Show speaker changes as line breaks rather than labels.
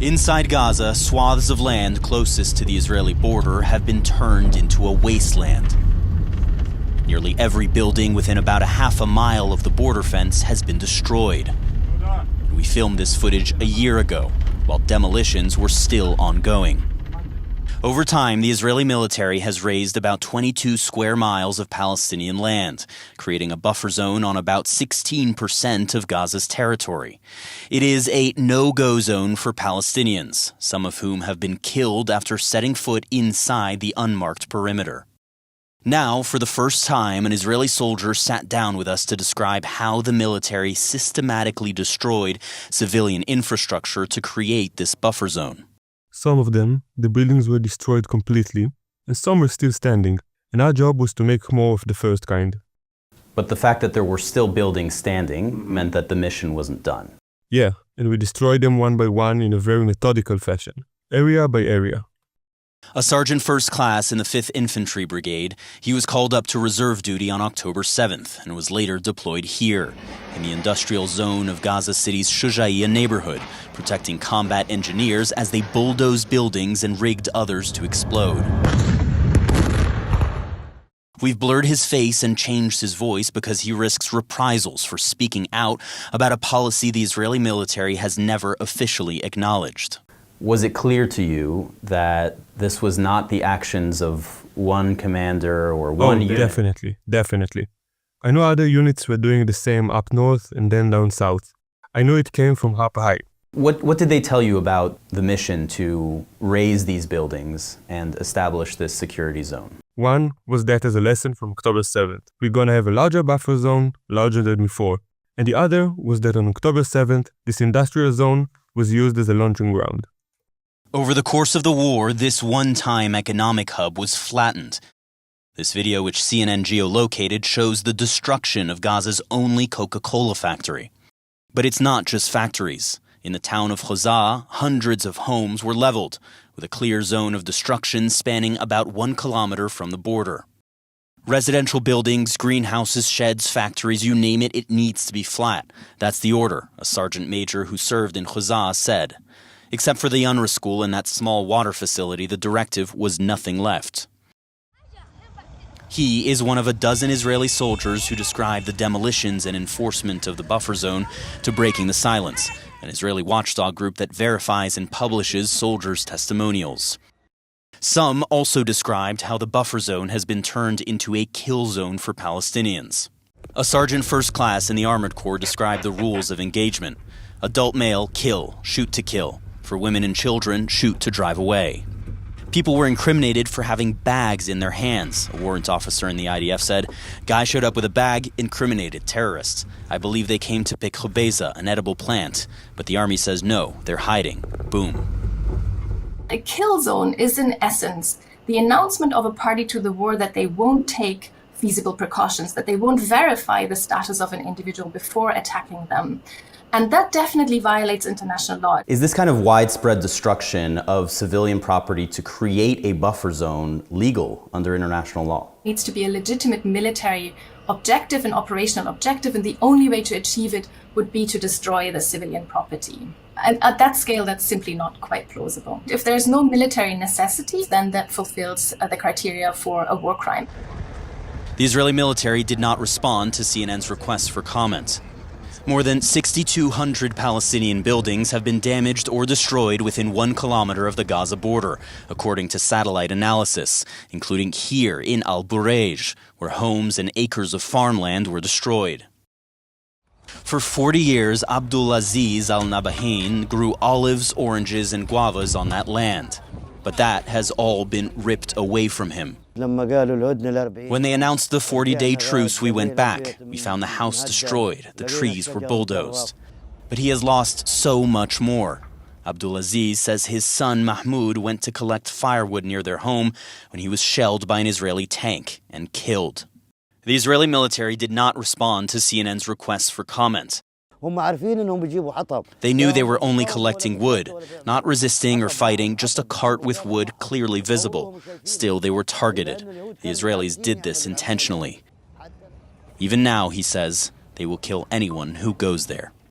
Inside Gaza, swaths of land closest to the Israeli border have been turned into a wasteland. Nearly every building within about a half a mile of the border fence has been destroyed. We filmed this footage a year ago, while demolitions were still ongoing. Over time, the Israeli military has razed about 22 square miles of Palestinian land, creating a buffer zone on about 16% of Gaza's territory. It is a no-go zone for Palestinians, some of whom have been killed after setting foot inside the unmarked perimeter. Now, for the first time, an Israeli soldier sat down with us to describe how the military systematically destroyed civilian infrastructure to create this buffer zone.
Some of them, the buildings were destroyed completely, and some were still standing, and our job was to make more of the first kind.
But the fact that there were still buildings standing meant that the mission wasn't done.
Yeah, and we destroyed them one by one in a very methodical fashion, area by area.
A sergeant first class in the 5th Infantry Brigade, he was called up to reserve duty on October 7th and was later deployed here, in the industrial zone of Gaza City's Shujaiya neighborhood, protecting combat engineers as they bulldozed buildings and rigged others to explode. We've blurred his face and changed his voice because he risks reprisals for speaking out about a policy the Israeli military has never officially acknowledged. Was it clear to you that this was not the actions of one commander or one unit?
Definitely. I know other units were doing the same up north and then down south. I know it came from up high.
What did they tell you about the mission to raise these buildings and establish this security zone?
One was that as a lesson from October 7th. We're gonna have a larger buffer zone, larger than before. And the other was that on October 7th, this industrial zone was used as a launching ground.
Over the course of the war, this one-time economic hub was flattened. This video, which CNN geolocated, shows the destruction of Gaza's only Coca-Cola factory. But it's not just factories. In the town of Gaza, hundreds of homes were leveled, with a clear zone of destruction spanning about 1 kilometer from the border. Residential buildings, greenhouses, sheds, factories, you name it, it needs to be flat. That's the order, a sergeant major who served in Gaza said. Except for the UNRWA school and that small water facility, the directive was nothing left. He is one of a dozen Israeli soldiers who described the demolitions and enforcement of the buffer zone to Breaking the Silence, an Israeli watchdog group that verifies and publishes soldiers' testimonials. Some also described how the buffer zone has been turned into a kill zone for Palestinians. A sergeant first class in the Armored Corps described the rules of engagement. Adult male, kill, shoot to kill. For women and children, shoot to drive away. People were incriminated for having bags in their hands. A warrant officer in the IDF said, "Guy showed up with a bag, incriminated terrorists. I believe they came to pick khubeza, an edible plant. But the army says no, they're hiding." Boom.
A kill zone is in essence the announcement of a party to the war that they won't take feasible precautions, that they won't verify the status of an individual before attacking them. And that definitely violates international law.
Is this kind of widespread destruction of civilian property to create a buffer zone legal under international law?
It needs to be a legitimate military objective and operational objective, and the only way to achieve it would be to destroy the civilian property. And at that scale, that's simply not quite plausible. If there's no military necessity, then that fulfills the criteria for a war crime.
The Israeli military did not respond to CNN's request for comment. More than 6,200 Palestinian buildings have been damaged or destroyed within 1 kilometer of the Gaza border, according to satellite analysis, including here in Al Bureij, where homes and acres of farmland were destroyed. For 40 years, Abdulaziz al-Nabahin grew olives, oranges, and guavas on that land. But that has all been ripped away from him. When they announced the 40-day truce, we went back. We found the house destroyed. The trees were bulldozed. But he has lost so much more. Abdulaziz says his son Mahmoud went to collect firewood near their home when he was shelled by an Israeli tank and killed. The Israeli military did not respond to CNN's requests for comment. They knew they were only collecting wood, not resisting or fighting, just a cart with wood clearly visible. Still, they were targeted. The Israelis did this intentionally. Even now, he says, they will kill anyone who goes there.